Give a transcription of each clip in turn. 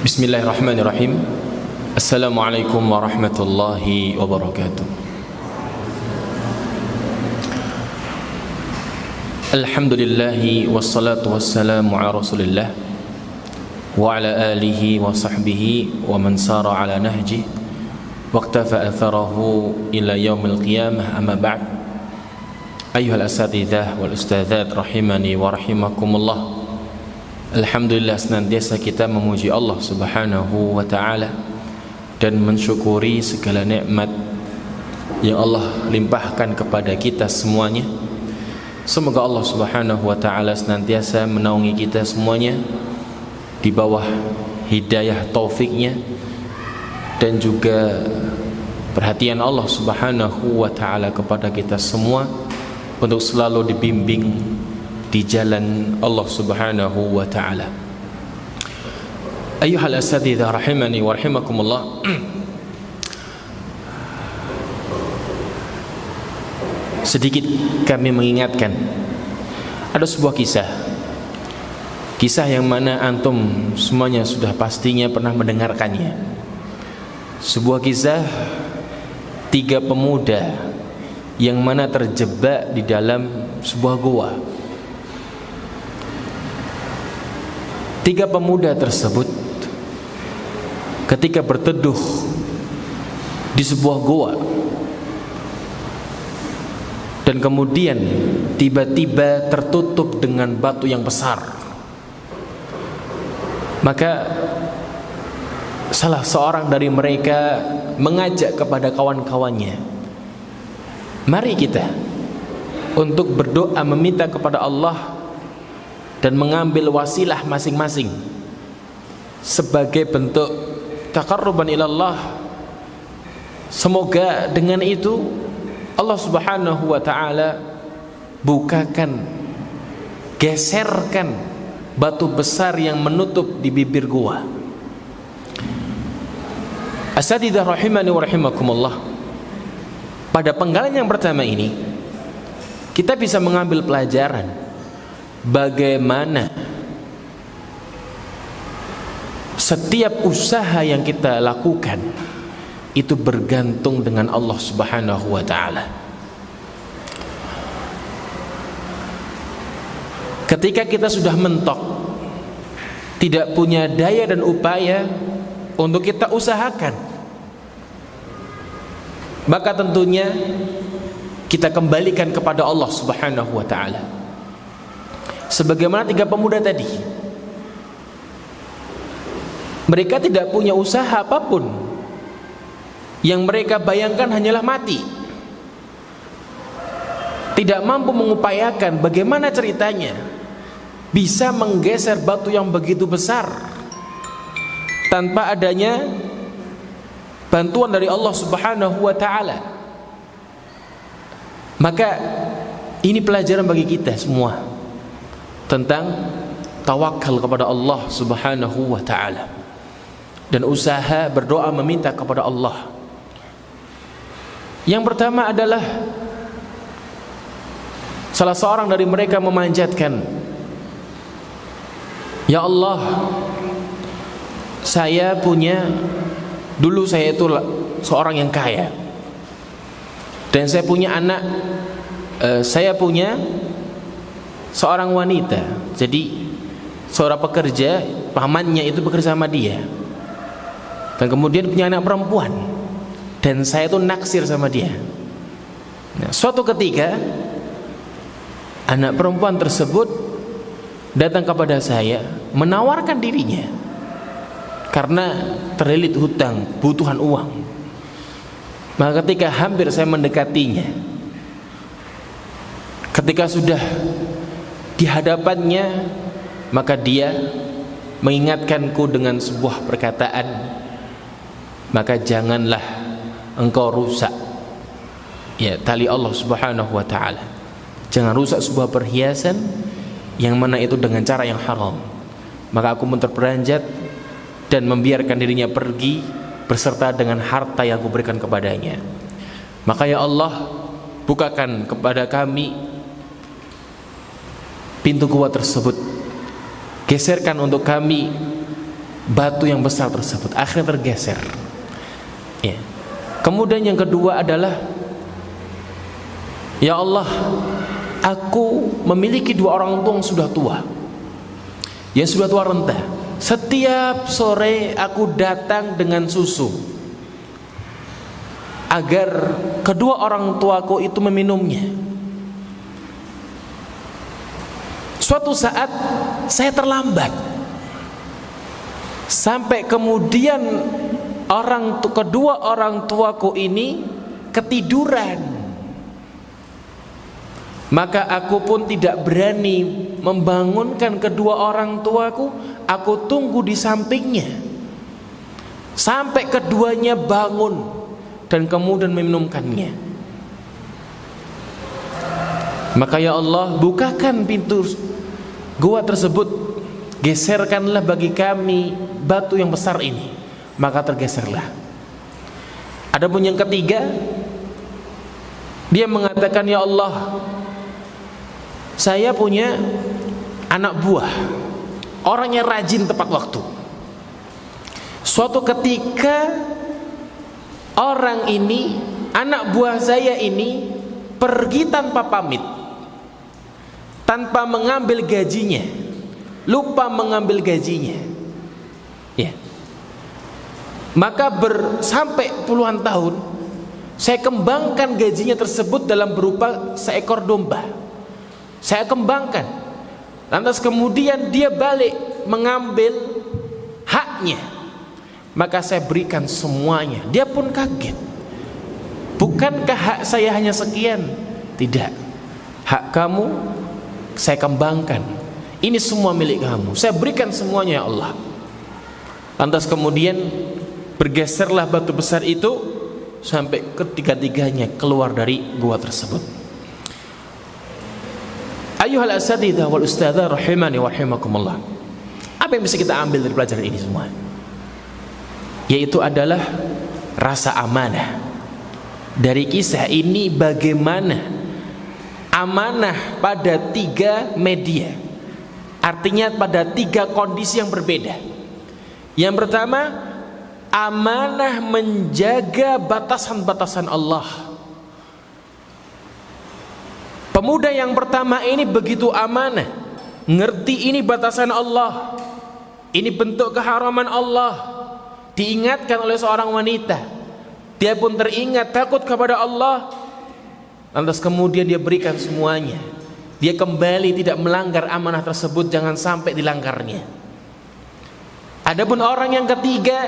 Bismillahirrahmanirrahim. Assalamualaikum warahmatullahi wabarakatuh. Alhamdulillahi wassalatu wassalamu ala rasulillah wa ala alihi wa sahbihi wa man sara ala nahjih waqtafa atharahu ila yaumil qiyamah, amma ba'd. Ayyuhal asatidzah wal ustadzat rahimani wa rahimakumullah. Alhamdulillah, senantiasa kita memuji Allah subhanahu wa ta'ala dan mensyukuri segala nikmat yang Allah limpahkan kepada kita semuanya. Semoga Allah subhanahu wa ta'ala senantiasa menaungi kita semuanya di bawah hidayah taufiknya dan juga perhatian Allah subhanahu wa ta'ala kepada kita semua untuk selalu dibimbing di jalan Allah subhanahu wa ta'ala. Ayyuhal asatidzah rahimani wa rahimakumullah. Sedikit kami mengingatkan, ada sebuah kisah yang mana antum semuanya sudah pastinya pernah mendengarkannya. Sebuah kisah 3 pemuda yang mana terjebak di dalam sebuah goa. 3 pemuda tersebut ketika berteduh di sebuah goa dan kemudian tiba-tiba tertutup dengan batu yang besar, maka salah seorang dari mereka mengajak kepada kawan-kawannya, mari kita untuk berdoa meminta kepada Allah dan mengambil wasilah masing-masing sebagai bentuk taqarruban ilallah. Semoga dengan itu Allah subhanahu wa ta'ala bukakan, geserkan batu besar yang menutup di bibir gua. Asatidzah rahimani wa rahimakumullah. Pada penggalan yang pertama ini kita bisa mengambil pelajaran bagaimana setiap usaha yang kita lakukan itu bergantung dengan Allah subhanahu wa ta'ala. Ketika kita sudah mentok, tidak punya daya dan upaya untuk kita usahakan, maka tentunya kita kembalikan kepada Allah subhanahu wa ta'ala. Sebagaimana 3 pemuda tadi, mereka tidak punya usaha apapun, yang mereka bayangkan hanyalah mati. Tidak mampu mengupayakan bagaimana ceritanya bisa menggeser batu yang begitu besar tanpa adanya bantuan dari Allah subhanahu wa ta'ala. Maka ini pelajaran bagi kita semua tentang tawakal kepada Allah subhanahu wa ta'ala dan usaha berdoa meminta kepada Allah. Yang pertama adalah salah seorang dari mereka memanjatkan, ya Allah, dulu saya itu seorang yang kaya dan saya punya anak, saya punya seorang wanita, jadi seorang pekerja, pamannya itu bekerja sama dia, dan kemudian punya anak perempuan, dan saya tuh naksir sama dia. Nah, suatu ketika anak perempuan tersebut datang kepada saya menawarkan dirinya karena terlilit hutang, butuhan uang. Maka ketika hampir saya mendekatinya, ketika sudah di hadapannya, maka dia mengingatkanku dengan sebuah perkataan, maka janganlah engkau rusak ya tali Allah subhanahu wa ta'ala. Jangan rusak sebuah perhiasan yang mana itu dengan cara yang haram. Maka aku pun terperanjat dan membiarkan dirinya pergi beserta dengan harta yang aku berikan kepadanya. Maka ya Allah, bukakan kepada kami pintu gua tersebut, geserkan untuk kami batu yang besar tersebut akhirnya tergeser. Ya. Kemudian yang kedua adalah, ya Allah, aku memiliki dua orang tua yang sudah tua, renta. Setiap sore aku datang dengan susu agar kedua orang tuaku itu meminumnya. Suatu saat saya terlambat, sampai kemudian kedua orang tuaku ini ketiduran. Maka aku pun tidak berani membangunkan kedua orang tuaku. Aku tunggu di sampingnya sampai keduanya bangun dan kemudian meminumkannya. Maka ya Allah, bukakan pintu gua tersebut, geserkanlah bagi kami batu yang besar ini. Maka tergeserlah. Adapun yang ketiga, dia mengatakan, ya Allah, saya punya anak buah, orangnya rajin tepat waktu. Suatu ketika orang ini, anak buah saya ini pergi tanpa pamit, tanpa mengambil gajinya, lupa mengambil gajinya. Ya. Maka sampai puluhan tahun saya kembangkan gajinya tersebut dalam berupa seekor domba. Saya kembangkan. Lantas kemudian dia balik mengambil haknya. Maka saya berikan semuanya. Dia pun kaget. Bukankah hak saya hanya sekian? Tidak. Hak kamu saya kembangkan. Ini semua milik kamu. Saya berikan semuanya, ya Allah. Lantas kemudian bergeserlah batu besar itu sampai ketiga-tiganya keluar dari gua tersebut. Ayyuhal asatidzah wal ustadzah rahimani wa rahimakumullah. Apa yang bisa kita ambil dari pelajaran ini semua? Yaitu adalah rasa amanah. Dari kisah ini bagaimana amanah pada 3 media. Artinya pada 3 kondisi yang berbeda. Yang pertama, amanah menjaga batasan-batasan Allah. Pemuda yang pertama ini begitu amanah, ngerti ini batasan Allah, ini bentuk keharaman Allah. Diingatkan oleh seorang wanita, dia pun teringat takut kepada Allah. Lantas kemudian dia berikan semuanya. Dia kembali tidak melanggar amanah tersebut, jangan sampai dilanggarnya. Adapun orang yang ketiga,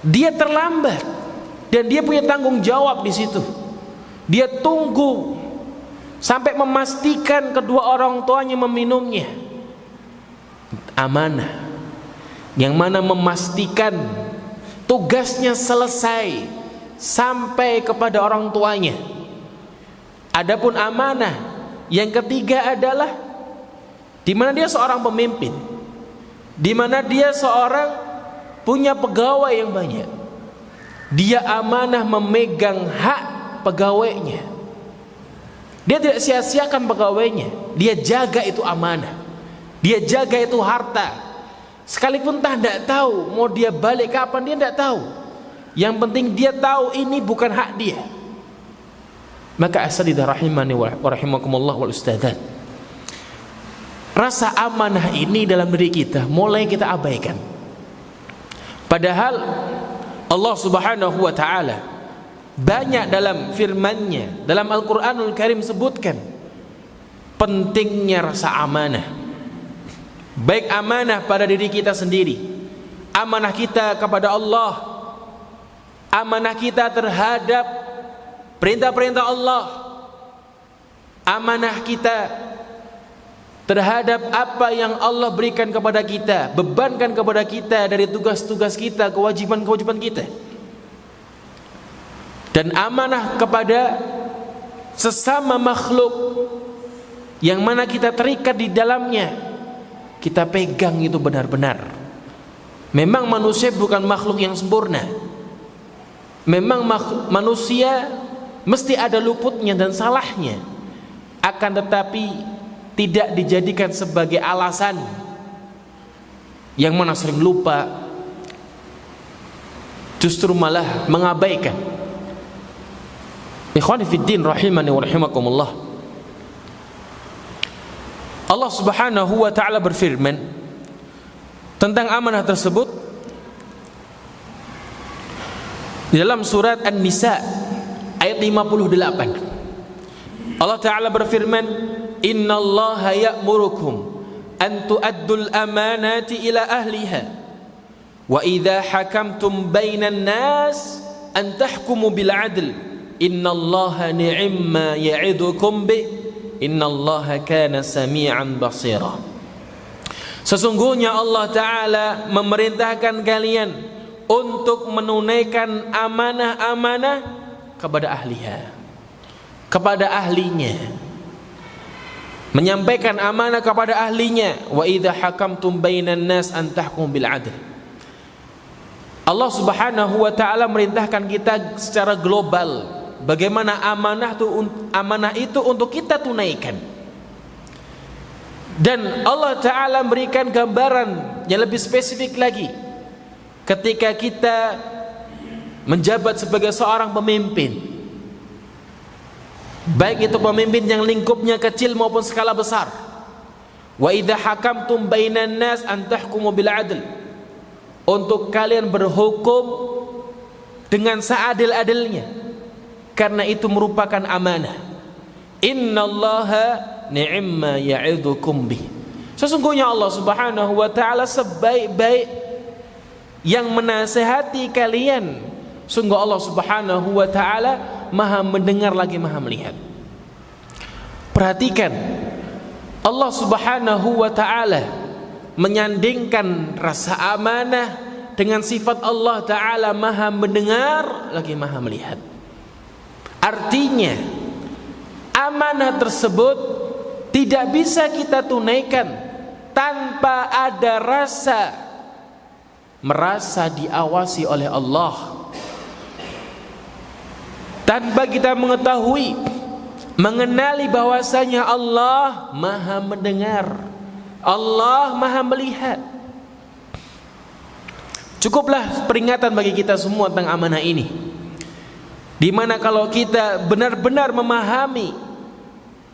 dia terlambat dan dia punya tanggung jawab di situ. Dia tunggu sampai memastikan kedua orang tuanya meminumnya. Amanah yang mana memastikan tugasnya selesai sampai kepada orang tuanya. Adapun amanah yang ketiga adalah di mana dia seorang pemimpin, di mana dia seorang punya pegawai yang banyak. Dia amanah memegang hak pegawainya. Dia tidak sia-siakan pegawainya. Dia jaga itu amanah. Dia jaga itu harta. Sekalipun tidak tahu mau dia balik kapan, dia tidak tahu. Yang penting dia tahu ini bukan hak dia. Maka asatidzah rahimani wa rahimakumullah wal ustadzat, rasa amanah ini dalam diri kita mulai kita abaikan. Padahal Allah Subhanahu wa taala banyak dalam firman-Nya, dalam Al-Qur'anul Karim sebutkan pentingnya rasa amanah. Baik amanah pada diri kita sendiri, amanah kita kepada Allah, amanah kita terhadap perintah-perintah Allah, amanah kita terhadap apa yang Allah berikan kepada kita, bebankan kepada kita dari tugas-tugas kita, kewajiban-kewajiban kita. Dan amanah kepada sesama makhluk yang mana kita terikat di dalamnya, kita pegang itu benar-benar. Memang manusia bukan makhluk yang sempurna. Memang manusia mesti ada luputnya dan salahnya. Akan tetapi tidak dijadikan sebagai alasan yang mana sering lupa, justru malah mengabaikan. Ikhwani fiddin rahimani wa rahimakumullah. Allah Subhanahu wa ta'ala berfirman tentang amanah tersebut di dalam surat An-Nisa ayat 58. Allah Ta'ala berfirman, innallaha ya'murukum an tu'addul amanati ila ahliha wa idha hakamtum bainan nas an tahkumu bil adl innallaha ni'imma ya'idukum bih innallaha kana sami'an basira. Sesungguhnya Allah Ta'ala memerintahkan kalian untuk menunaikan amanah-amanah kepada ahliha, kepada ahlinya, menyampaikan amanah kepada ahlinya. Wa idza hakamtum bainan nas an tahkum bil adl. Allah Subhanahu wa ta'ala merintahkan kita secara global bagaimana amanah itu untuk kita tunaikan. Dan Allah Ta'ala memberikan gambaran yang lebih spesifik lagi ketika kita menjabat sebagai seorang pemimpin, baik itu pemimpin yang lingkupnya kecil maupun skala besar. Wa idza hakamtum bainan nas an tahkumu bil adl, untuk kalian berhukum dengan seadil-adilnya, karena itu merupakan amanah. Innallaha ni'imma ya'idukum bih. Sesungguhnya Allah Subhanahu wa ta'ala sebaik-baik yang menasihati kalian. Sungguh Allah Subhanahu wa ta'ala maha mendengar lagi maha melihat. Perhatikan, Allah Subhanahu wa ta'ala menyandingkan rasa amanah dengan sifat Allah Ta'ala maha mendengar lagi maha melihat. Artinya amanah tersebut tidak bisa kita tunaikan tanpa ada merasa diawasi oleh Allah, tanpa kita mengetahui, mengenali bahwasanya Allah maha mendengar, Allah maha melihat. Cukuplah peringatan bagi kita semua tentang amanah ini, di mana kalau kita benar-benar memahami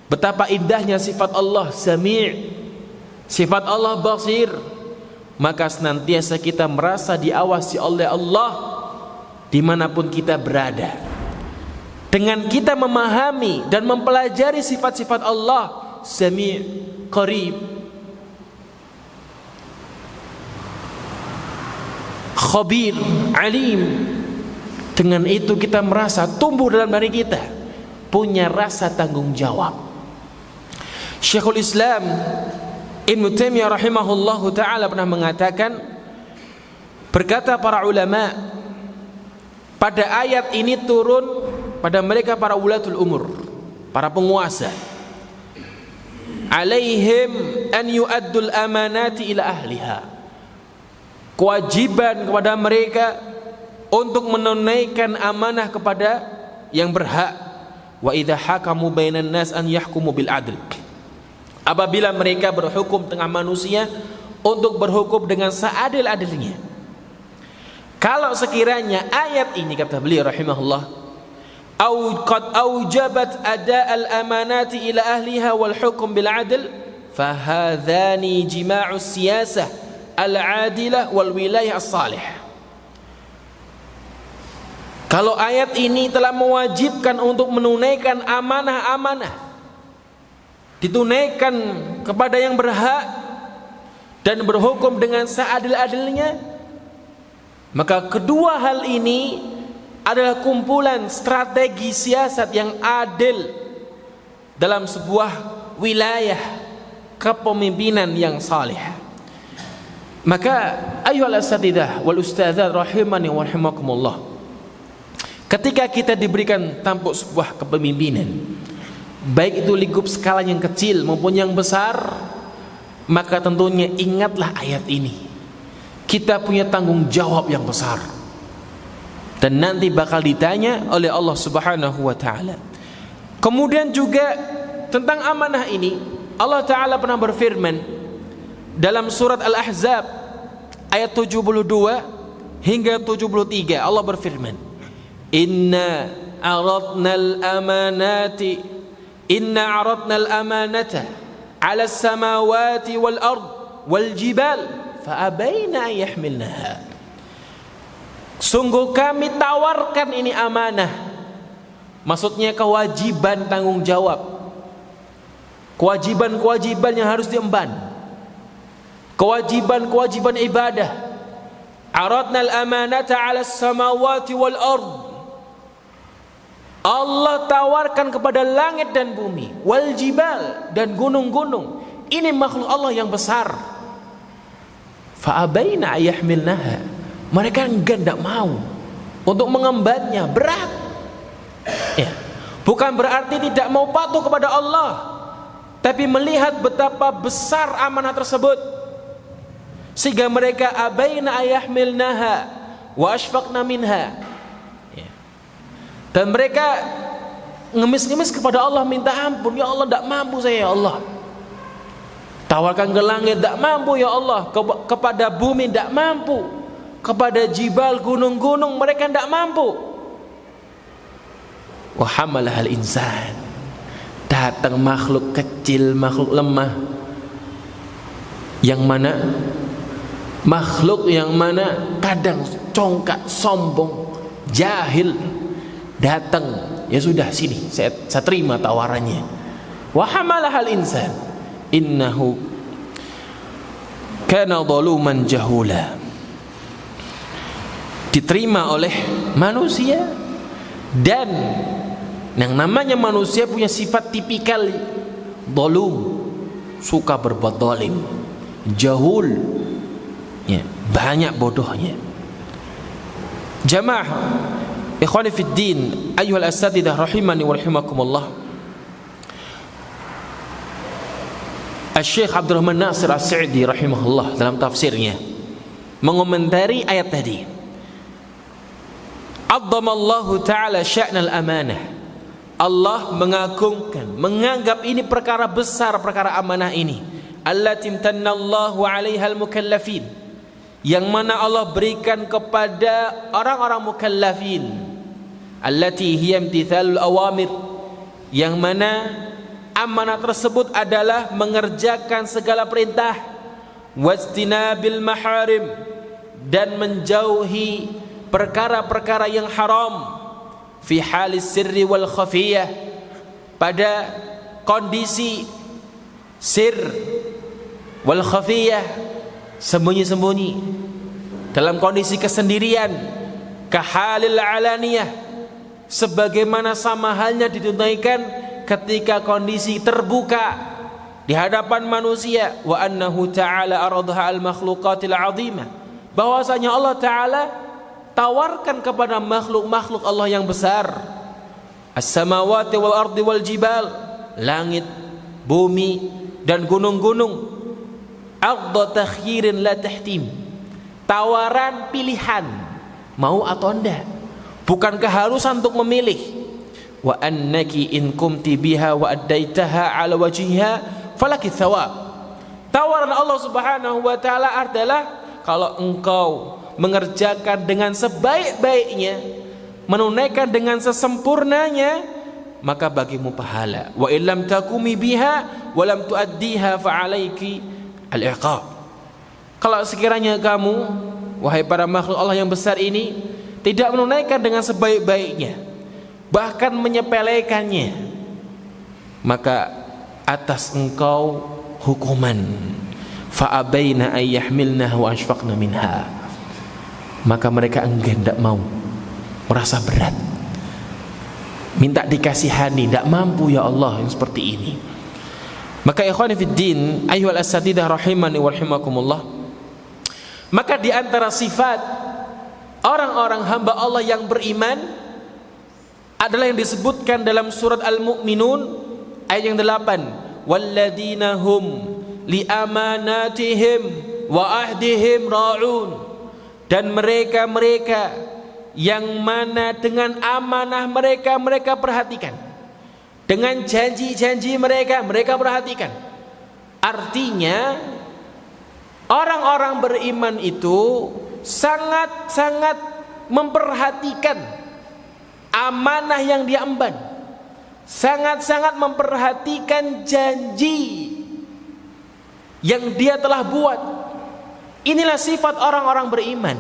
betapa indahnya sifat Allah Sami', sifat Allah Basir, maka senantiasa kita merasa diawasi oleh Allah dimanapun kita berada. Dengan kita memahami dan mempelajari sifat-sifat Allah Sami', Qarib, Khabir, Alim, dengan itu kita merasa tumbuh dalam diri kita punya rasa tanggung jawab. Syekhul Islam Ibnu Taimiyah rahimahullahu ta'ala pernah mengatakan, berkata para ulama, pada ayat ini turun pada mereka para ulatul umur, para penguasa, alaihim an yu'addul amanati ila ahliha, kewajiban kepada mereka untuk menunaikan amanah kepada yang berhak. Wa idza hakamu bainan nas an yahkumu bil adl, apabila mereka berhukum tengah manusia untuk berhukum dengan seadil-adilnya. Kalau sekiranya ayat ini, kata beliau rahimahullah, qad aujabat ada'al amanati ila ahliha wal hukum bil adl, fahadhani jima'us siyasah al-adilah wal wilayah as-salih. Kalau ayat ini telah mewajibkan untuk menunaikan amanah-amanah, ditunaikan kepada yang berhak dan berhukum dengan seadil-adilnya, maka kedua hal ini adalah kumpulan strategi siasat yang adil dalam sebuah wilayah kepemimpinan yang saleh. Maka ayyuhal asatidah wal ustadzat rahimani wa rahimakumullah, ketika kita diberikan tampuk sebuah kepemimpinan, baik itu lingkup skala yang kecil maupun yang besar, maka tentunya ingatlah ayat ini. Kita punya tanggung jawab yang besar dan nanti bakal ditanya oleh Allah Subhanahu wa ta'ala. Kemudian juga tentang amanah ini, Allah Ta'ala pernah berfirman dalam surat Al-Ahzab ayat 72 hingga 73 Allah berfirman, Inna aradnal amanata ala samawati wal ard wal jibal fa abaina yahmilnaha. Sungguh kami tawarkan ini amanah, maksudnya kewajiban tanggung jawab, kewajiban yang harus diemban, kewajiban ibadah. Aradnal amanata ala samawati wal ard, Allah tawarkan kepada langit dan bumi, wal jibal, dan gunung-gunung. Ini makhluk Allah yang besar. Fa abaina yahmilnaha, mereka enggak mau untuk mengembannya, berat. Ya. Bukan berarti tidak mau patuh kepada Allah, tapi melihat betapa besar amanah tersebut, sehingga mereka abaina yahmilnaha wa ashfaqna minha. Dan mereka ngemis-ngemis kepada Allah, minta ampun, ya Allah tidak mampu saya ya Allah. Tawarkan ke langit, tidak mampu ya Allah. Kepada bumi tidak mampu, kepada jibal, gunung-gunung, mereka tidak mampu. Wa hamalahal insan, datang makhluk kecil, makhluk lemah, yang mana kadang congkak, sombong, jahil, datang, ya sudah sini saya terima tawarannya. Wa hamalahal insan innahu kana zaluman jahula, diterima oleh manusia. Dan yang namanya manusia punya sifat tipikal zalum, suka berbuat zalim, jahul, ya, banyak bodohnya. Jamaah ikhwani fid din, ayyuhal asatidah rahimani wa rahimakumullah. Syekh Abdul Rahman Nasir As-Sa'di rahimahullah dalam tafsirnya mengomentari ayat tadi, Azzamallahu ta'ala sya'nal amanah, Allah mengagungkan, menganggap ini perkara besar, perkara amanah ini, allati imtannallahu 'alaihal mukallafin, yang mana Allah berikan kepada orang-orang mukallafin, allati hiya imtithalul awamir, yang mana amanah tersebut adalah mengerjakan segala perintah, wajtinabil maharim, dan menjauhi perkara-perkara yang haram, fi halis sirri wal khafiyah, pada kondisi sir wal khafiyah, sembunyi-sembunyi, dalam kondisi kesendirian, kahalil alaniyah, sebagaimana sama halnya ditunaikan ketika kondisi terbuka di hadapan manusia. Wa annahu ta'ala aradha al makhluqatil azimah, bahwasanya Allah Ta'ala tawarkan kepada makhluk-makhluk Allah yang besar, as-samawati wal ardi wal jibal, langit, bumi, dan gunung-gunung, aqda takhyirin la tahtim, tawaran pilihan, mau atau enggak, bukan keharusan untuk memilih. Wa annaki in kumti biha wa addaitaha ala wajhiha falaki thawab, tawaran Allah Subhanahu wa ta'ala adalah kalau engkau mengerjakan dengan sebaik-baiknya, menunaikan dengan sesempurnanya, maka bagimu pahala. Wa illam takumi biha wa lam tuaddiha fa alaiki al-iqab, kalau sekiranya kamu, wahai para makhluk Allah yang besar ini, tidak menunaikan dengan sebaik-baiknya, bahkan menyepelekannya, maka atas engkau hukuman. Fa abaina ay yahmilnaha wa ashfaqna minha, maka mereka enggan, tidak mau, merasa berat, minta dikasihani, tidak mampu ya Allah yang seperti ini. Maka ikhwani fid din, ayyuhal asatidah rahimani wa rahimakumullah, maka di antara sifat orang-orang hamba Allah yang beriman adalah yang disebutkan dalam surat Al-Mu'minun ayat yang 8, walladzina hum li amanatihim wa ahdihim ra'un, dan mereka-mereka yang mana dengan amanah mereka perhatikan, dengan janji-janji mereka perhatikan. Artinya Orang-orang beriman itu sangat-sangat memperhatikan amanah yang dia emban, sangat-sangat memperhatikan janji yang dia telah buat. Inilah sifat orang-orang beriman.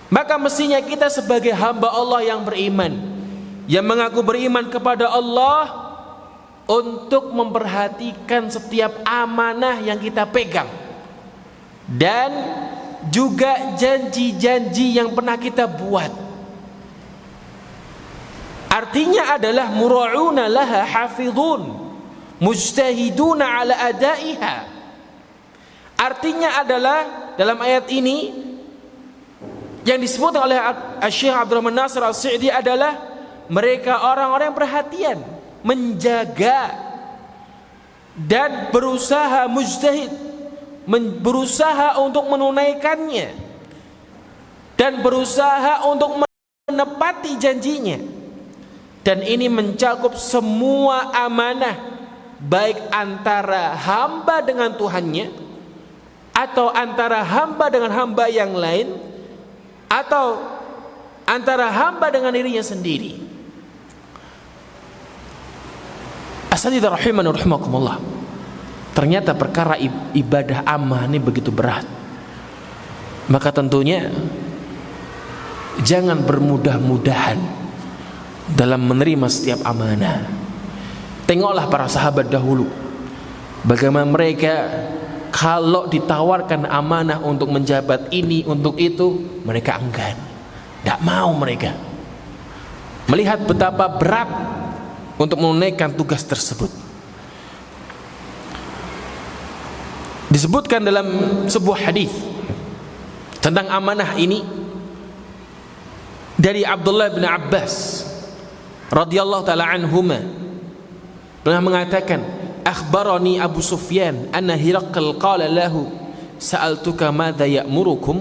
Maka mestinya kita sebagai hamba Allah yang beriman, yang mengaku beriman kepada Allah, untuk memperhatikan setiap amanah yang kita pegang, dan juga janji-janji yang pernah kita buat. Artinya adalah mura'una laha hafidhun mujtahiduna ala adaiha. Artinya adalah dalam ayat ini yang disebut oleh Syekh Abdurrahman Nasir As-Sa'di adalah mereka orang-orang yang perhatian, menjaga dan berusaha mujtahid, berusaha untuk menunaikannya dan berusaha untuk menepati janjinya. Dan ini mencakup semua amanah, baik antara hamba dengan Tuhannya, atau antara hamba dengan hamba yang lain, atau antara hamba dengan dirinya sendiri. Asatidzah rahimani rahimakumullah. Ternyata perkara ibadah amanah ini begitu berat. Maka tentunya jangan bermudah-mudahan dalam menerima setiap amanah. Tengoklah para sahabat dahulu, bagaimana mereka kalau ditawarkan amanah untuk menjabat ini, untuk itu, mereka enggan, tidak mau. Mereka melihat betapa berat untuk menunaikan tugas tersebut. Disebutkan dalam sebuah hadis tentang amanah ini dari Abdullah bin Abbas radhiyallahu taala anhuma, pernah mengatakan, akhbarani Abu Sufyan anna Hiraqal qala lahu sa'altuka madza ya'murukum.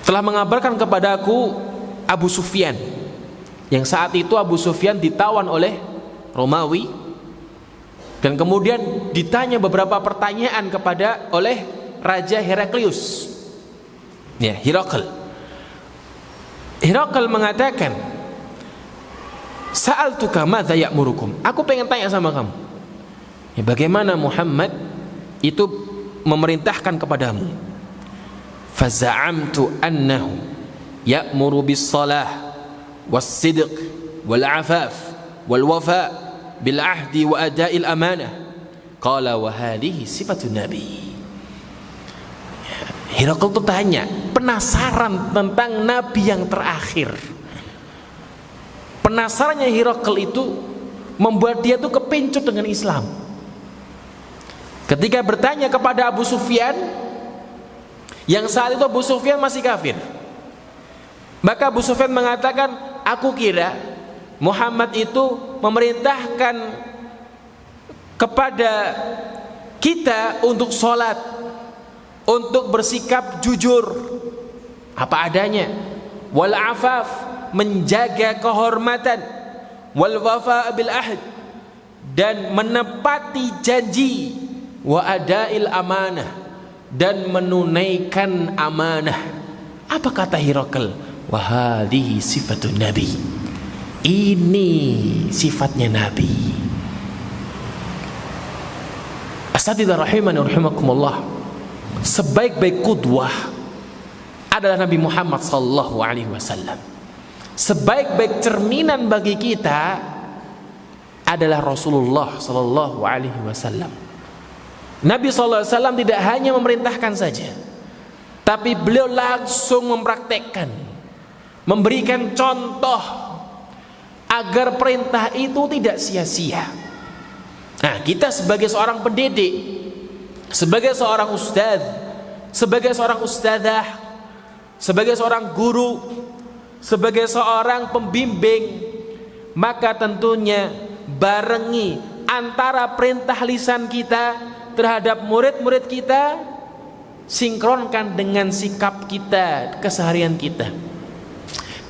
Telah mengabarkan kepadaku Abu Sufyan, yang saat itu Abu Sufyan ditawan oleh Romawi, dan kemudian ditanya beberapa pertanyaan oleh Raja Heraklius. Ya, Hiraqal mengatakan, sa'altuka madza ya'murukum. Aku pengen tanya sama kamu, ya, bagaimana Muhammad itu memerintahkan kepadamu. Faza'amtu annahu ya'muru bis-shalah was-sidq wal-'afaf wal-wafa bil-'ahdi wa ada'il amanah. Qala wa hadhihi sifatun nabi. Hiraqal itu tanya, penasaran tentang nabi yang terakhir. Penasarannya Hiraqal itu membuat dia tuh kepincut dengan Islam. Ketika bertanya kepada Abu Sufyan, yang saat itu Abu Sufyan masih kafir, maka Abu Sufyan mengatakan, aku kira Muhammad itu memerintahkan kepada kita untuk sholat, untuk bersikap jujur apa adanya, wal afaf, menjaga kehormatan, wal wafa bil ahd, dan menepati janji, wa adail amanah, dan menunaikan amanah. Apa kata Hiraqal? Wa hadhihi sifatun nabi. Ini sifatnya nabi. Asatidzah rahimani rahimakumullah, sebaik-baik qudwah adalah Nabi Muhammad sallallahu alaihi wasallam. Sebaik-baik cerminan bagi kita adalah Rasulullah sallallahu alaihi wasallam. Nabi sallallahu alaihi wasallam tidak hanya memerintahkan saja, tapi beliau langsung mempraktekkan, memberikan contoh agar perintah itu tidak sia-sia. Nah, kita sebagai seorang pendidik, sebagai seorang ustadz, sebagai seorang ustadzah, sebagai seorang guru, sebagai seorang pembimbing, maka tentunya barengi antara perintah lisan kita terhadap murid-murid kita, sinkronkan dengan sikap kita, keseharian kita.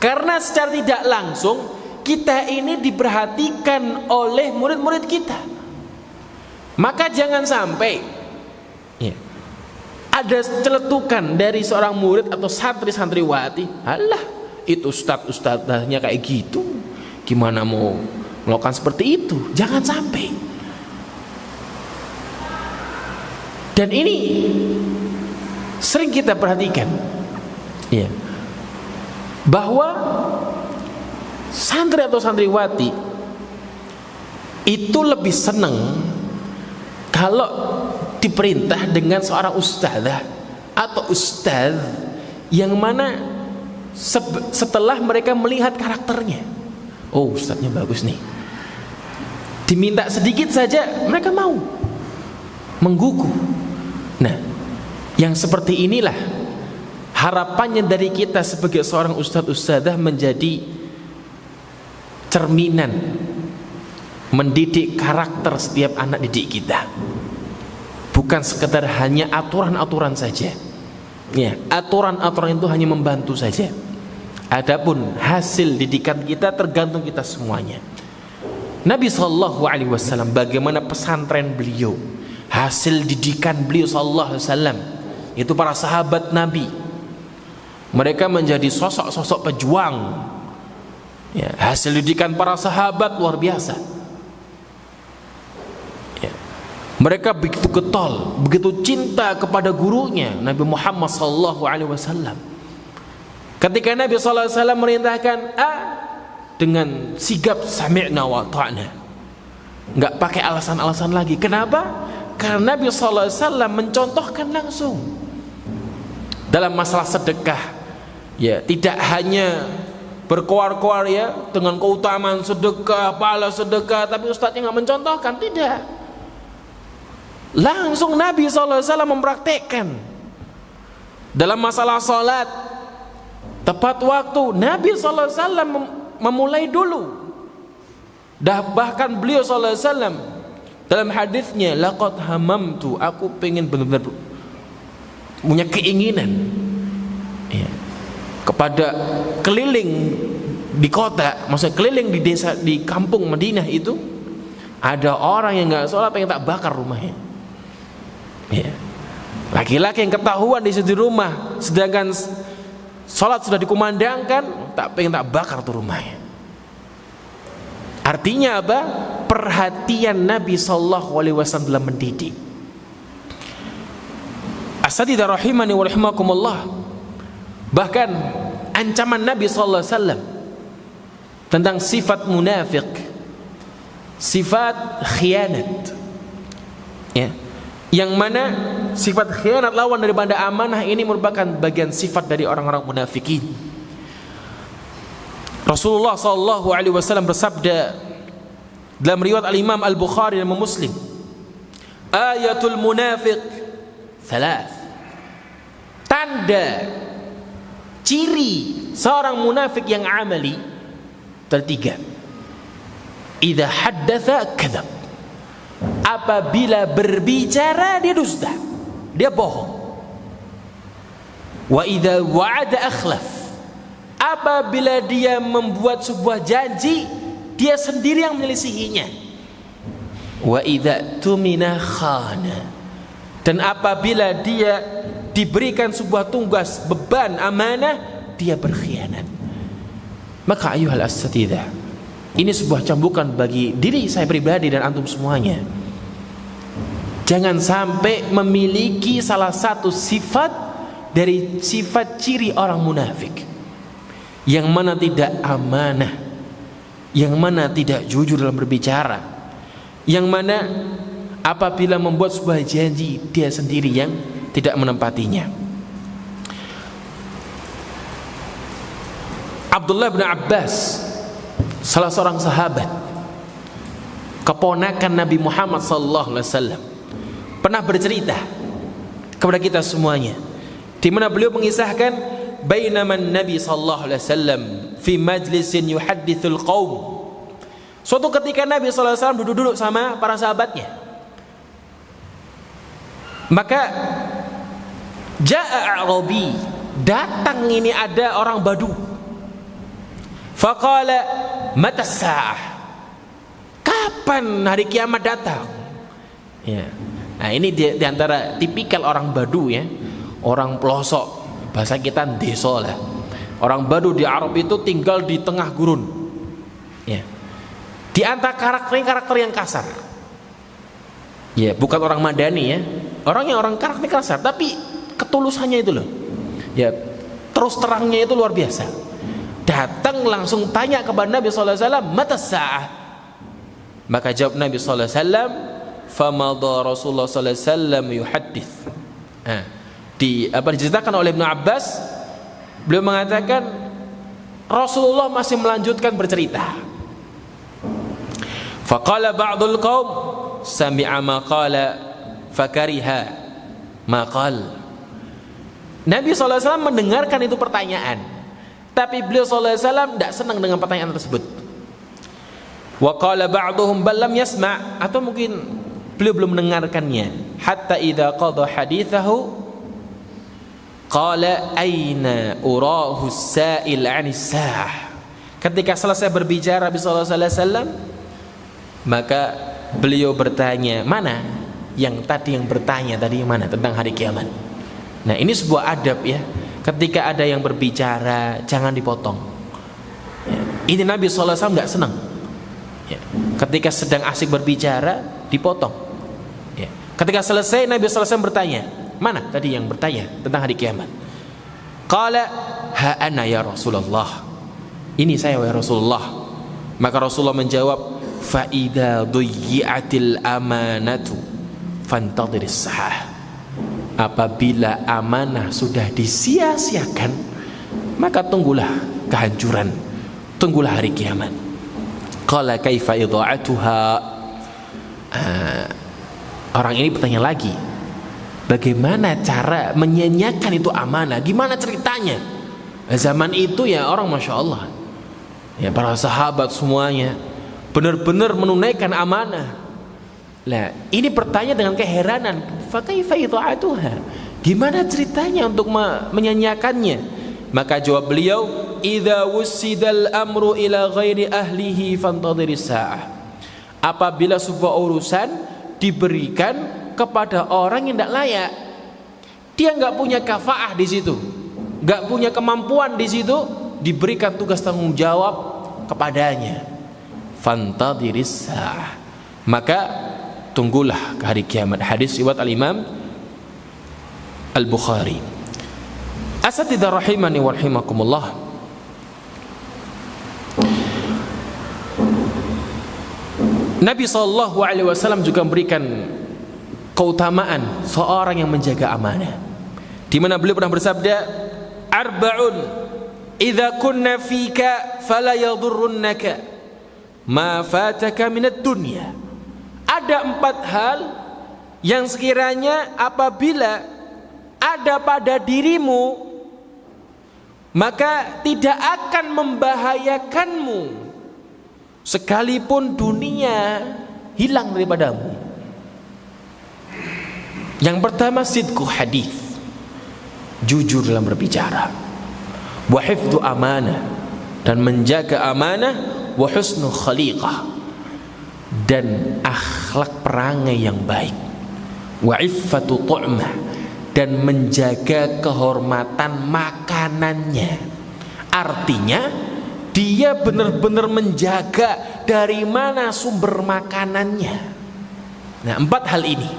Karena secara tidak langsung kita ini diperhatikan oleh murid-murid kita. Maka jangan sampai ada celetukan dari seorang murid atau santri-santriwati, alah itu ustadznya kayak gitu, gimana mau melakukan seperti itu? Jangan sampai. Dan ini sering kita perhatikan, ya, bahwa santri atau santriwati itu lebih senang kalau diperintah dengan seorang ustadzah atau ustadz yang mana setelah mereka melihat karakternya, oh ustadznya bagus nih, diminta sedikit saja mereka mau menggugu. Nah, yang seperti inilah harapannya dari kita sebagai seorang ustadz-ustadzah, menjadi cerminan mendidik karakter setiap anak didik kita, bukan sekedar hanya aturan-aturan saja. Ya, aturan-aturan itu hanya membantu saja. Adapun hasil didikan kita tergantung kita semuanya. Nabi SAW, bagaimana pesantren beliau, hasil didikan beliau SAW, itu para sahabat Nabi, mereka menjadi sosok-sosok pejuang. Ya, hasil didikan para sahabat luar biasa. Ya, mereka begitu getol, begitu cinta kepada gurunya Nabi Muhammad SAW. Ketika Nabi SAW merintahkan A, dengan sigap sami'na wa ta'na, nggak pakai alasan-alasan lagi. Kenapa? Karena Nabi SAW mencontohkan langsung dalam masalah sedekah. Ya, tidak hanya berkoar-koar ya dengan keutamaan sedekah, pahala sedekah, tapi ustadznya nggak mencontohkan, tidak. Langsung Nabi SAW mempraktekkan dalam masalah salat, tepat waktu. Nabi SAW memulai dulu. Bahkan beliau SAW dalam hadisnya, laqad hamamtu, aku pengen benar-benar punya keinginan, ya, kepada keliling di kota, maksudnya keliling di desa, di kampung Madinah itu ada orang yang nggak sholat, pengen tak bakar rumahnya. Ya. Laki-laki yang ketahuan di situ rumah, sedangkan sholat sudah dikumandangkan, pengen tak bakar tuh rumahnya. Artinya apa? Perhatian Nabi SAW dalam mendidik. Asatidzah rahimani wa rahimakumullah, bahkan ancaman Nabi SAW tentang sifat munafik, sifat khianat, ya, yang mana sifat khianat lawan daripada amanah ini merupakan bagian sifat dari orang-orang munafikin. Rasulullah SAW bersabda dalam riwayat Al-Imam Al-Bukhari dan Muslim, ayatul munafiq thalath, tanda ciri seorang munafik yang amali tertiga. Idza haddatsa kadzab, apabila berbicara dia dusta, dia bohong. Wa idza wa'ada akhlaf, apabila dia membuat sebuah janji, dia sendiri yang menyelisihinya. Wa idza tumina khana, dan apabila dia diberikan sebuah tugas, beban, amanah, dia berkhianat. Maka ayuhal asatidzah, ini sebuah cambukan bagi diri saya pribadi dan antum semuanya. Jangan sampai memiliki salah satu sifat dari sifat ciri orang munafik, yang mana tidak amanah, yang mana tidak jujur dalam berbicara, yang mana apabila membuat sebuah janji, dia sendiri yang tidak menempatinya. Abdullah bin Abbas, salah seorang sahabat, keponakan Nabi Muhammad SAW, pernah bercerita kepada kita semuanya, di mana beliau mengisahkan, bainaman Nabi SAW fi majlisin yuhaddithul qaum, suatu ketika Nabi SAW duduk-duduk sama para sahabatnya, maka ja'a a'rabi, datang ini ada orang Badu, faqala mata sa'ah, kapan hari kiamat datang? Ya. Nah, ini di antara tipikal orang Badu, ya. orang pelosok, bahasa kita desa lah. Orang Badu di Arab itu tinggal di tengah gurun. Ya. Di antara karakter yang kasar. Ya, bukan orang Madani ya. Orangnya orang karakter kasar, tapi ketulusannya itu loh. Ya, terus terangnya itu luar biasa. Datang langsung tanya kepada Nabi sallallahu alaihi wasallam, "Mata sa'ah?" Maka jawab Nabi sallallahu alaihi wasallam, "Famadha Rasulullah sallallahu alaihi wasallam yuhaddits." Diceritakan oleh Ibnu Abbas, beliau mengatakan Rasulullah masih melanjutkan bercerita. Faqala ba'dul qaum sami'a ma qala fakariha ma qala. Nabi SAW mendengarkan itu pertanyaan, tapi beliau SAW tidak senang dengan pertanyaan tersebut. Wa qala ba'duhum bal lam yasma', atau mungkin beliau belum mendengarkannya. Hatta idza qada hadithahu qala aina urahu sa'il 'anis sa'ah. Ketika selesai berbicara Nabi sallallahu alaihi wasallam, maka beliau bertanya, mana yang bertanya tadi yang mana tentang hari kiamat. Nah, ini sebuah adab ya. Ketika ada yang berbicara jangan dipotong. Ya. Ini Nabi sallallahu alaihi wasallam enggak senang. Ya. Ketika sedang asik berbicara dipotong. Ya. Ketika selesai Nabi sallallahu alaihi wasallam bertanya, mana tadi yang bertanya tentang hari kiamat? Qala ha ana ya Rasulullah. Ini saya ya Rasulullah. Maka Rasulullah menjawab, fa idza dhuyyi'atil amanatu fantadhiris sa'ah. Apabila amanah sudah disia-siakan, maka tunggulah kehancuran, tunggulah hari kiamat. Qala kaifa idha'atuha. Orang ini bertanya lagi, bagaimana cara menyanyiakan itu amanah? Gimana ceritanya? Zaman itu ya orang Masya Allah, ya para sahabat semuanya benar-benar menunaikan amanah. Nah, ini pertanyaan dengan keheranan, fa kaifa idha'atuha? Gimana ceritanya untuk menyanyiakannya? Maka jawab beliau, idza wussidal amru ila ghairi ahlihi fantadhiris sa'ah. Apabila sebuah urusan diberikan kepada orang yang tidak layak, dia nggak punya kafaah di situ, nggak punya kemampuan di situ, diberikan tugas tanggung jawab kepadanya, fantadhiris sa'ah, maka tunggulah ke hari kiamat. Hadis riwayat al-Imam Al-Bukhari. Asatidzah rahimani wa rahimakumullah. Nabi SAW juga memberikan keutamaan seorang yang menjaga amanah, di mana beliau pernah bersabda, arba'un idza kunna fika fala yadhurrunnaka ma fataka minad dunya. Ada 4 hal yang sekiranya apabila ada pada dirimu maka tidak akan membahayakanmu sekalipun dunia hilang daripadamu. Yang pertama, sidqu hadis, jujur dalam berbicara, wa hifdzu amanah, dan menjaga amanah, wa husnul khaliqah, dan akhlak perangai yang baik, wa iffatu tu'mah, dan menjaga kehormatan makanannya. Artinya dia benar-benar menjaga dari mana sumber makanannya. Nah, 4 hal ini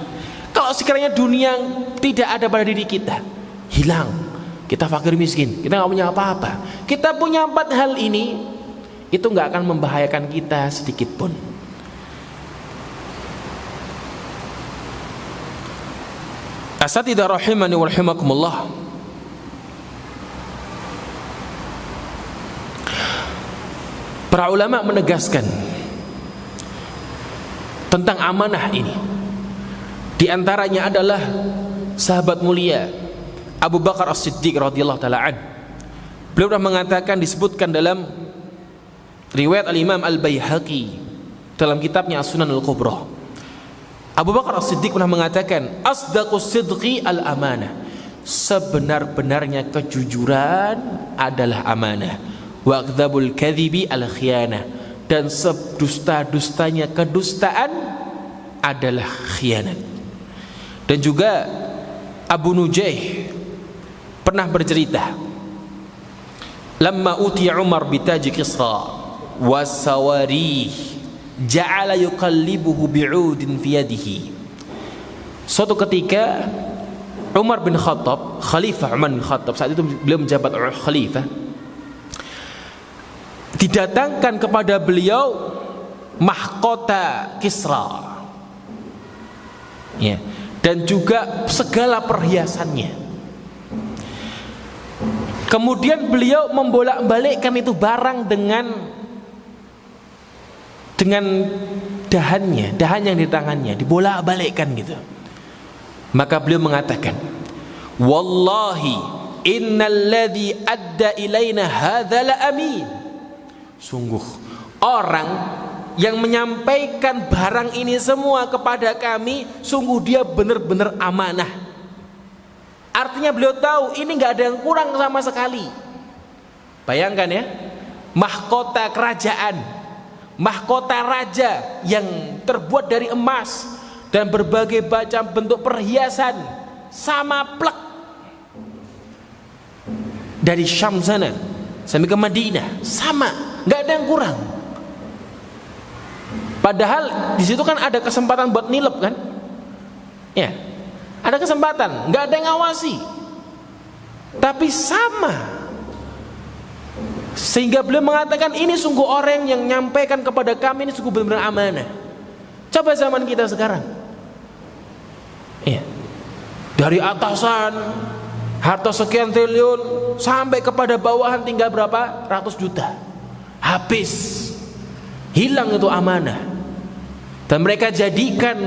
kalau sekiranya dunia tidak ada pada diri kita, hilang, kita fakir miskin, kita nggak punya apa-apa, kita punya 4 hal ini, itu nggak akan membahayakan kita sedikit pun. Asatidzah rahimani wa rahimakumullah. Para ulama menegaskan tentang amanah ini. Di antaranya adalah sahabat mulia Abu Bakar As-Siddiq radhiyallahu taala an. Beliau pernah mengatakan, disebutkan dalam riwayat Al-Imam Al-Baihaqi dalam kitabnya As-Sunan Al-Kubra. Abu Bakar As-Siddiq pernah mengatakan, asdaqus sidqi al-amanah. Sebenar-benarnya kejujuran adalah amanah. Wa akdzabul kadhibi al-khiyanah. Dan sedusta-dustanya kedustaan adalah khianat. Dan juga Abu Nujaih pernah bercerita, lamma utiya Umar bitaji Kisra wasawari ja'ala yuqallibuhu bi'udin fi yadihi. Suatu ketika Umar bin Khattab, Khalifah Umar bin Khattab, saat itu beliau menjabat khalifah, didatangkan kepada beliau mahkota Kisra, ya, dan juga segala perhiasannya. Kemudian beliau membolak-balikkan itu barang dengan dahan yang di tangannya, dibolak-balikkan gitu. Maka beliau mengatakan, wallahi innalladzi adda ilaina hadza la amin. Sungguh orang yang menyampaikan barang ini semua kepada kami, sungguh dia benar-benar amanah. Artinya beliau tahu ini nggak ada yang kurang sama sekali. Bayangkan ya, mahkota kerajaan, mahkota raja yang terbuat dari emas dan berbagai macam bentuk perhiasan, sama plek dari Syam sana sampai ke Madinah, sama, nggak ada yang kurang. Padahal di situ kan ada kesempatan buat nilep kan, ya, ada kesempatan, nggak ada yang ngawasi, tapi sama. Sehingga beliau mengatakan ini sungguh orang yang menyampaikan kepada kami ini sungguh benar-benar amanah. Coba zaman kita sekarang, ya, dari atasan harta sekian triliun sampai kepada bawahan tinggal berapa ratus juta, habis, hilang itu amanah. Dan mereka jadikan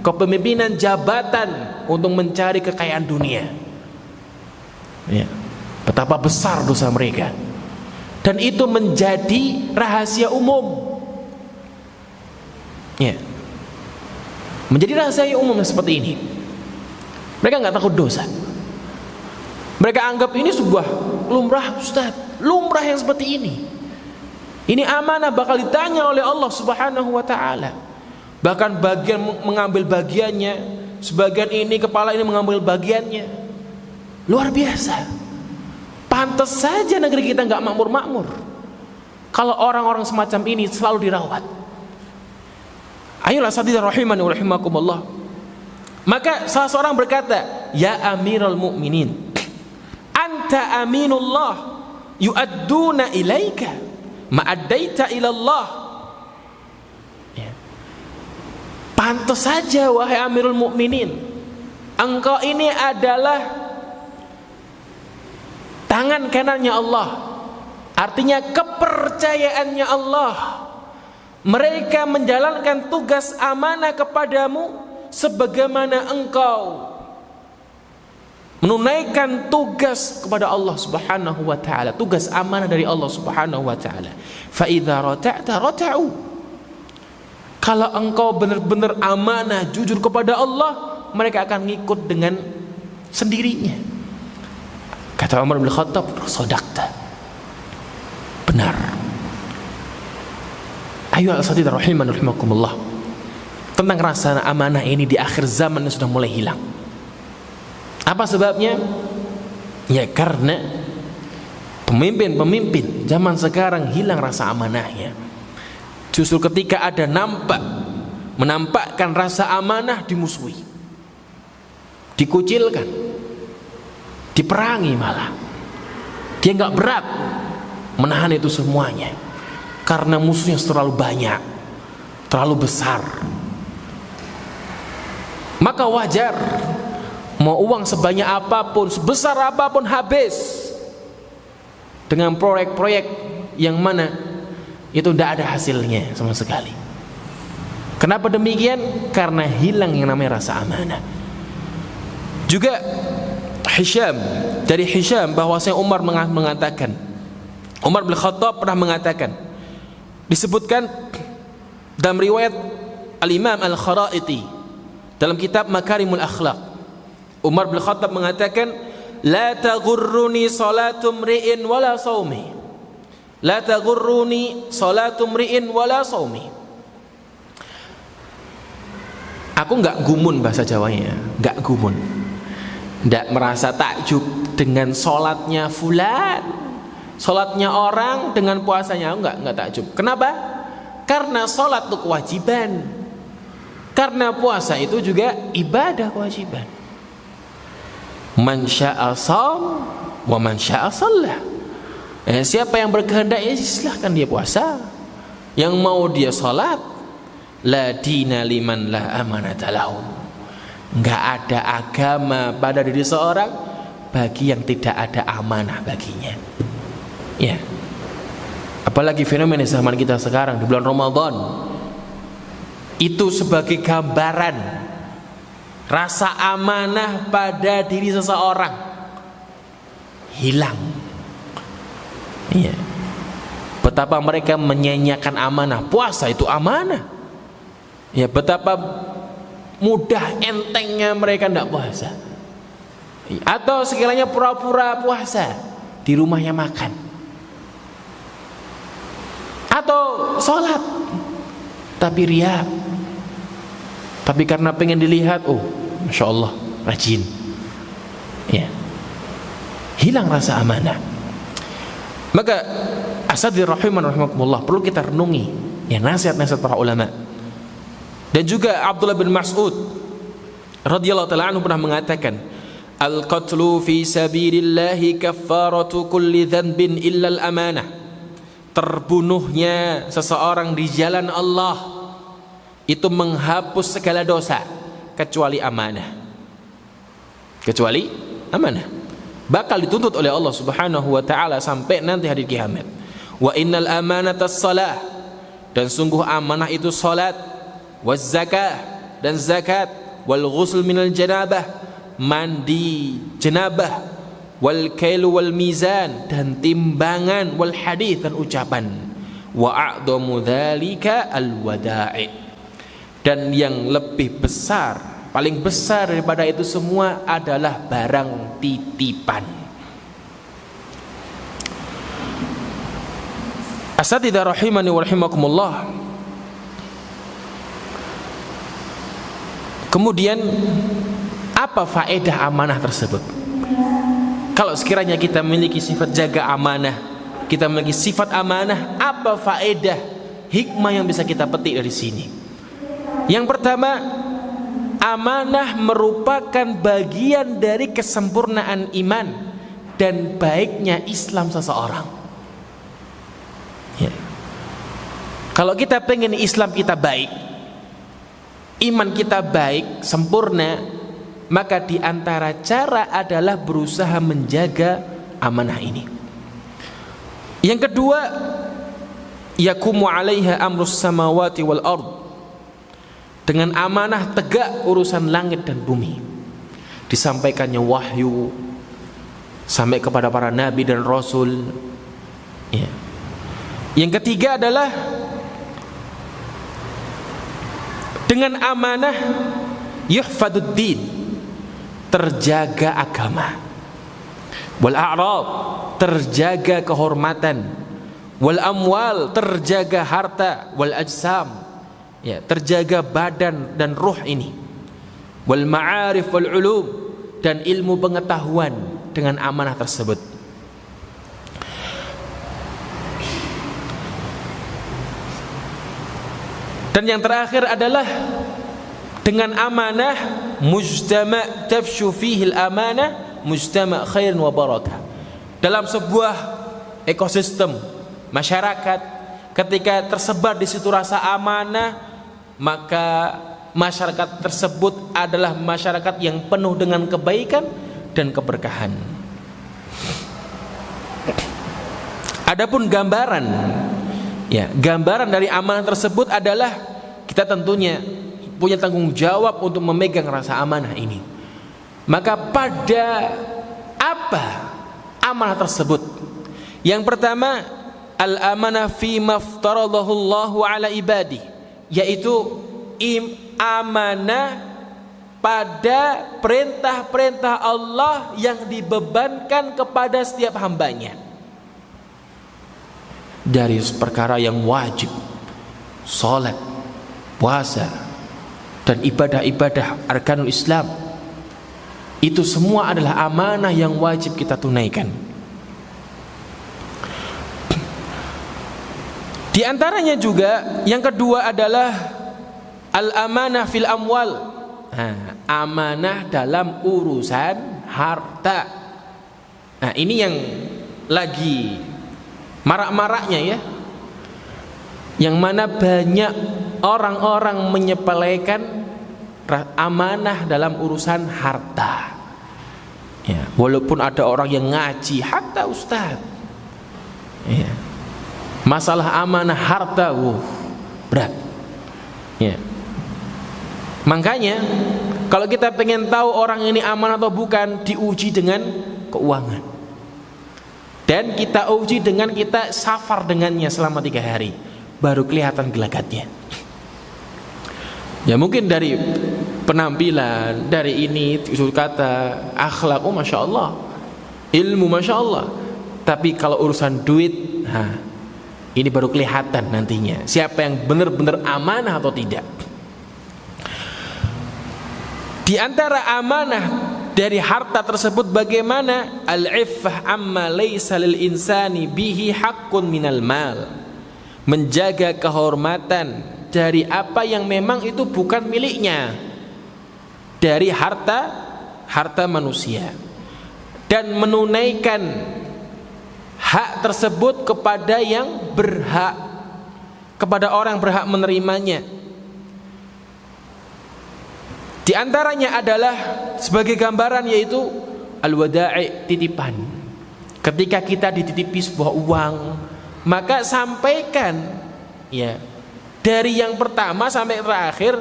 kepemimpinan jabatan untuk mencari kekayaan dunia, ya, betapa besar dosa mereka. Dan itu menjadi rahasia umum, ya, menjadi rahasia umum seperti ini. Mereka nggak takut dosa. Mereka anggap ini sebuah lumrah, Ustaz, lumrah yang seperti ini. Ini amanah bakal ditanya oleh Allah Subhanahu wa taala. Bahkan bagian mengambil bagiannya, sebagian ini kepala ini mengambil bagiannya. Luar biasa. Pantas saja negeri kita nggak makmur-makmur kalau orang-orang semacam ini selalu dirawat. Ayolah sadidar rahimani wa rahimakumullah. Maka salah seorang berkata, ya Amirul Mukminin, anta aminullah yu'adduna ilaika ma'addaita ilallah. Ya. Pantas saja wahai Amirul Mukminin, engkau ini adalah tangan kanannya Allah, artinya kepercayaannya Allah. Mereka menjalankan tugas amanah kepadamu sebagaimana engkau menunaikan tugas kepada Allah Subhanahu wa taala, tugas amanah dari Allah Subhanahu wa taala. Fa idza rata'ta rata'u. Kalau engkau benar-benar amanah, jujur kepada Allah, mereka akan ngikut dengan sendirinya. Kata Umar bin Khattab, sadaqta, benar. Ayo al-sadid rahiman rahimakumullah. Tentang rasa amanah ini di akhir zaman sudah mulai hilang. Apa sebabnya? Ya karena pemimpin-pemimpin zaman sekarang hilang rasa amanahnya. Justru ketika ada menampakkan rasa amanah, dimusuhi, dikucilkan, diperangi malah. Dia nggak berat menahan itu semuanya karena musuhnya terlalu banyak, terlalu besar. Maka wajar mau uang sebanyak apapun, sebesar apapun habis dengan proyek-proyek yang mana itu tidak ada hasilnya sama sekali. Kenapa demikian? Karena hilang yang namanya rasa amanah. Juga dari Hisham bahwasanya Umar mengatakan, Umar bin Khattab pernah mengatakan, disebutkan dalam riwayat Al-Imam Al-Kharaiti dalam kitab Makarimul Akhlaq, Umar bin Khattab mengatakan, la taghurruni salatu mri'in wala saumi, la taghurruni salatu mri'in wala saumi. Aku enggak gumun, bahasa Jawanya enggak gumun, Tidak merasa takjub dengan sholatnya fulan, sholatnya orang dengan puasanya. Enggak takjub. Kenapa? Karena sholat itu kewajiban, karena puasa itu juga ibadah kewajiban. Man sya'a sham wa man sya'a shalla. Siapa yang berkehendak, ya silahkan dia puasa. Yang mau dia sholat, la dina liman la amanata lahu. Enggak ada agama pada diri seorang bagi yang tidak ada amanah baginya. Ya. Apalagi fenomena zaman kita sekarang di bulan Ramadan, itu sebagai gambaran rasa amanah pada diri seseorang hilang. Ya. Betapa mereka menyanyiakan amanah. Puasa itu amanah. Ya, betapa mudah entengnya mereka tidak puasa. Atau sekiranya pura-pura puasa, di rumahnya makan. Atau sholat tapi riya, tapi karena pengen dilihat, oh masya Allah rajin, ya, hilang rasa amanah. Maka ashadir rahimakumullah, perlu kita renungi ya nasihat-nasihat para ulama. Dan juga Abdullah bin Mas'ud radhiyallahu ta'ala anhu pernah mengatakan, al-qatlu fi sabilillahi kaffaratu kulli dhanbin illa al-amanah. Terbunuhnya seseorang di jalan Allah itu menghapus segala dosa kecuali amanah. Kecuali amanah. Bakal dituntut oleh Allah Subhanahu wa taala sampai nanti hari kiamat. Wa innal amanata shalah, dan sungguh amanah itu salat, waz zakah, dan zakat, wal ghusl minal janabah, mandi janabah, wal kailu wal mizan, dan timbangan, wal hadits, dan ucapan, wa a'dhamu dzalika al wada'i, dan yang lebih besar, paling besar daripada itu semua adalah barang titipan. Asatidzah rahimani wa rahimakumullah. Kemudian apa faedah amanah tersebut? Kalau sekiranya kita memiliki sifat jaga amanah, kita memiliki sifat amanah, apa faedah, hikmah yang bisa kita petik dari sini? Yang pertama, amanah merupakan bagian dari kesempurnaan iman dan baiknya Islam seseorang. Ya. Kalau kita pengen Islam kita baik, iman kita baik, sempurna, maka di antara cara adalah berusaha menjaga amanah ini. Yang kedua, yakumu 'alaiha amrus samawati wal ard. Dengan amanah tegak urusan langit dan bumi. Disampaikannya wahyu sampai kepada para nabi dan rasul. Ya. Yang ketiga adalah dengan amanah yuhfaduddin, terjaga agama. Wal a'rad, terjaga kehormatan. Wal amwal, terjaga harta. Wal ajsam, ya, terjaga badan dan ruh ini. Wal ma'arif wal ulum, dan ilmu pengetahuan dengan amanah tersebut. Dan yang terakhir adalah dengan amanah mujtama' tafshu fihi al-amanah mujtama' khairin wa barakah. Dalam sebuah ekosistem masyarakat, ketika tersebar di situ rasa amanah, maka masyarakat tersebut adalah masyarakat yang penuh dengan kebaikan dan keberkahan. Adapun gambaran, ya, gambaran dari amanah tersebut adalah kita tentunya punya tanggung jawab untuk memegang rasa amanah ini. Maka pada apa amanah tersebut? Yang pertama, al-amanah fi maftaradahu Allahu ala ibadi, yaitu amanah pada perintah-perintah Allah yang dibebankan kepada setiap hambanya. Dari perkara yang wajib, salat, puasa, dan ibadah-ibadah arkanul Islam, Itu semua adalah amanah yang wajib kita tunaikan. Di antaranya juga yang kedua adalah al-amanah fil amwal. Amanah dalam urusan harta. Nah, ini yang lagi marak-maraknya ya. Yang mana banyak orang-orang menyepelekan amanah dalam urusan harta. Ya, walaupun ada orang yang ngaji hatta ustaz. Ya. Masalah amanah harta, berat. Ya. Makanya kalau kita pengen tahu orang ini amanah atau bukan, diuji dengan keuangan. Dan kita uji dengan kita safar dengannya selama 3 hari, baru kelihatan gelagatnya. Ya mungkin dari penampilan, dari ini usul kata, akhlak, masya Allah, ilmu masya Allah. Tapi kalau urusan duit, ini baru kelihatan nantinya siapa yang benar-benar amanah atau tidak. Di antara amanah dari harta tersebut bagaimana? Al-iffah amma laysa lil insani bihi haqqun minal mal. Menjaga kehormatan dari apa yang memang itu bukan miliknya, dari harta manusia, dan menunaikan hak tersebut kepada yang berhak, kepada orang yang berhak menerimanya. Di antaranya adalah sebagai gambaran yaitu al-wada'i, titipan. Ketika kita dititipi sebuah uang, maka sampaikan ya dari yang pertama sampai terakhir,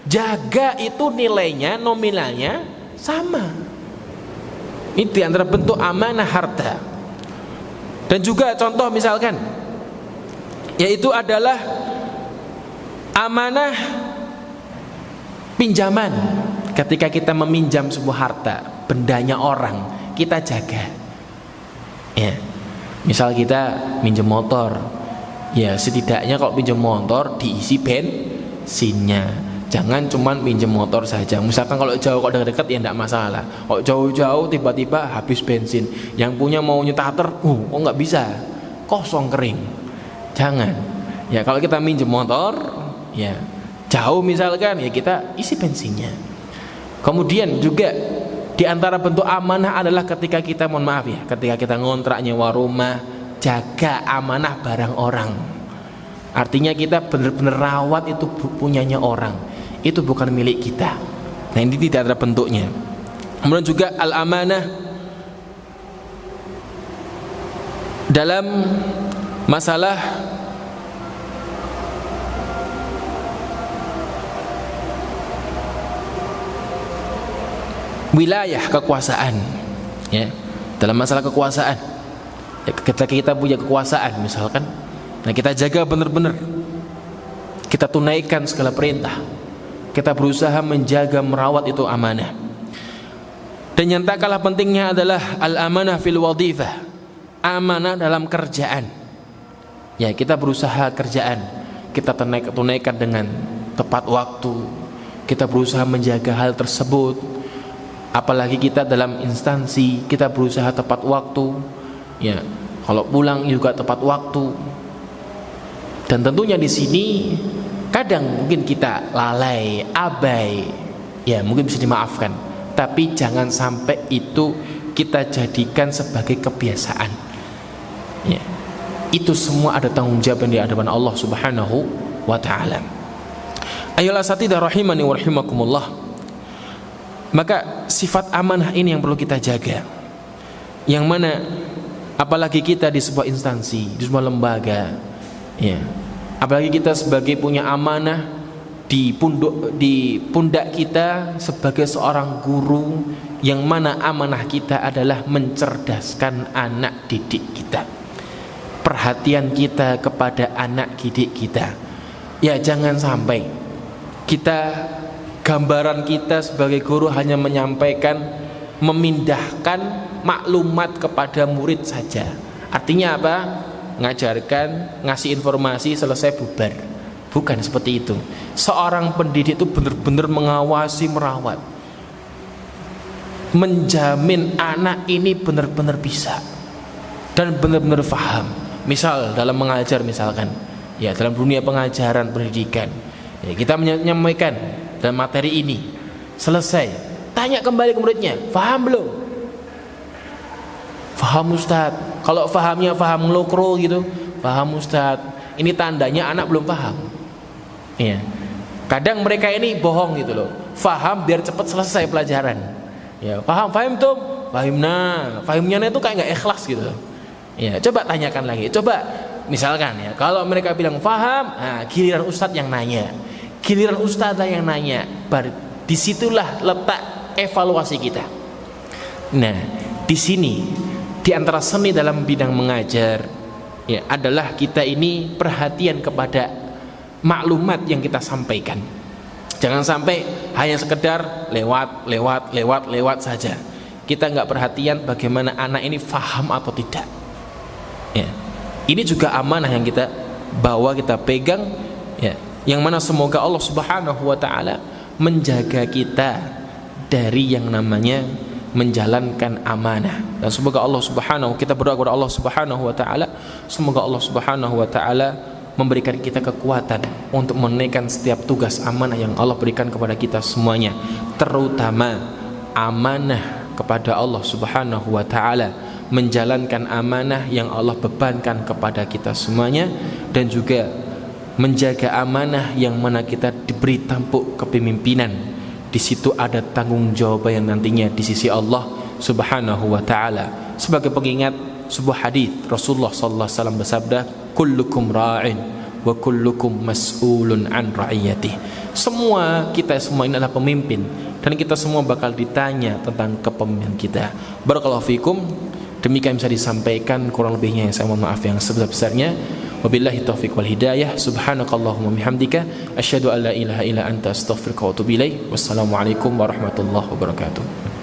jaga itu nilainya, nominalnya sama. Ini di antara bentuk amanah harta. Dan juga contoh misalkan yaitu adalah amanah pinjaman. Ketika kita meminjam sebuah harta, bendanya orang, kita jaga. Ya. Misal kita minjem motor, ya setidaknya kalau pinjam motor diisi bensinnya. Jangan cuman pinjam motor saja. Misalkan kalau jauh, kalau dekat-dekat ya tidak masalah. Kalau jauh-jauh tiba-tiba habis bensin, yang punya mau nyetater, kok nggak bisa, kosong kering. Jangan. Ya kalau kita minjem motor, ya jauh misalkan, ya kita isi bensinnya. Kemudian juga di antara bentuk amanah adalah ketika kita, mohon maaf ya, ketika kita ngontrak nyewa rumah, jaga amanah barang orang. Artinya kita benar-benar rawat itu punyanya orang, itu bukan milik kita. Nah ini tidak ada bentuknya. Kemudian juga al-amanah dalam masalah wilayah kekuasaan, ya. Dalam masalah kekuasaan, ya, ketika kita punya kekuasaan misalkan, nah kita jaga benar-benar, kita tunaikan segala perintah, kita berusaha menjaga, merawat itu amanah. Dan yang tak kalah pentingnya adalah al-amanah fil wadhifah, amanah dalam kerjaan. Ya kita berusaha kerjaan kita tunaikan dengan tepat waktu, kita berusaha menjaga hal tersebut. Apalagi kita dalam instansi, kita berusaha tepat waktu, ya. Kalau pulang juga tepat waktu. Dan tentunya di sini kadang mungkin kita lalai, abai, ya mungkin bisa dimaafkan. Tapi jangan sampai itu kita jadikan sebagai kebiasaan. Ya. Itu semua ada tanggung jawab di hadapan Allah Subhanahu wa taala. Ayolah satidah rahimani wa rahimakumullah. Maka sifat amanah ini yang perlu kita jaga. Yang mana apalagi kita di sebuah instansi, di sebuah lembaga, ya. Apalagi kita sebagai punya amanah di pundak kita sebagai seorang guru, yang mana amanah kita adalah mencerdaskan anak didik kita. Perhatian kita kepada anak didik kita. Ya jangan sampai kita, gambaran kita sebagai guru hanya menyampaikan, memindahkan maklumat kepada murid saja. Artinya apa? Ngajarkan, ngasih informasi, selesai bubar. Bukan seperti itu. Seorang pendidik itu benar-benar mengawasi, merawat. menjamin anak ini benar-benar bisa dan benar-benar paham. Misal dalam mengajar misalkan, ya dalam dunia pengajaran pendidikan, ya, kita menyampaikan dalam materi ini, selesai, tanya kembali ke muridnya, paham belum? Paham Ustaz. Kalau pahamnya paham lokro gitu, paham Ustaz. Ini tandanya anak belum paham. Ya. Kadang mereka ini bohong gitu loh. Paham biar cepat selesai pelajaran. Ya, paham tuh, fahimna. Fahimnya itu kayak nggak ikhlas gitu. Ya, coba tanyakan lagi. Coba misalkan ya, kalau mereka bilang paham, nah, giliran Ustadz yang nanya. Giliran Ustadz yang nanya. Disitulah letak evaluasi kita. Nah, di sini di antara seni dalam bidang mengajar, ya, adalah kita ini perhatian kepada maklumat yang kita sampaikan. Jangan sampai hanya sekedar lewat saja. Kita nggak perhatian bagaimana anak ini faham atau tidak. Ya. Ini juga amanah yang kita bawa, kita pegang, ya. Yang mana semoga Allah Subhanahu wa taala menjaga kita dari yang namanya menjalankan amanah. Dan semoga Allah Subhanahu, kita berdoa kepada Allah Subhanahu wa taala, semoga Allah Subhanahu wa taala memberikan kita kekuatan untuk menunaikan setiap tugas amanah yang Allah berikan kepada kita semuanya, terutama amanah kepada Allah Subhanahu wa taala, menjalankan amanah yang Allah bebankan kepada kita semuanya, dan juga menjaga amanah yang mana kita diberi tampuk kepemimpinan. Di situ ada tanggung jawab yang nantinya di sisi Allah Subhanahu wa taala. Sebagai pengingat sebuah hadis, Rasulullah sallallahu alaihi wasallam bersabda, kullukum ra'in wa kullukum mas'ulun an ra'iyatih. Kita semua ini adalah pemimpin, dan kita semua bakal ditanya tentang kepemimpinan kita. Barakallahu fikum. Demikian bisa disampaikan, kurang lebihnya yang saya mohon maaf yang sebesar-besarnya. Wabillahi taufiq wal hidayah. Subhanakallahumma bihamdika asyhadu an la ilaha illa anta astaghfiruka wa atubu ilaik. Wassalamualaikum warahmatullahi wabarakatuh.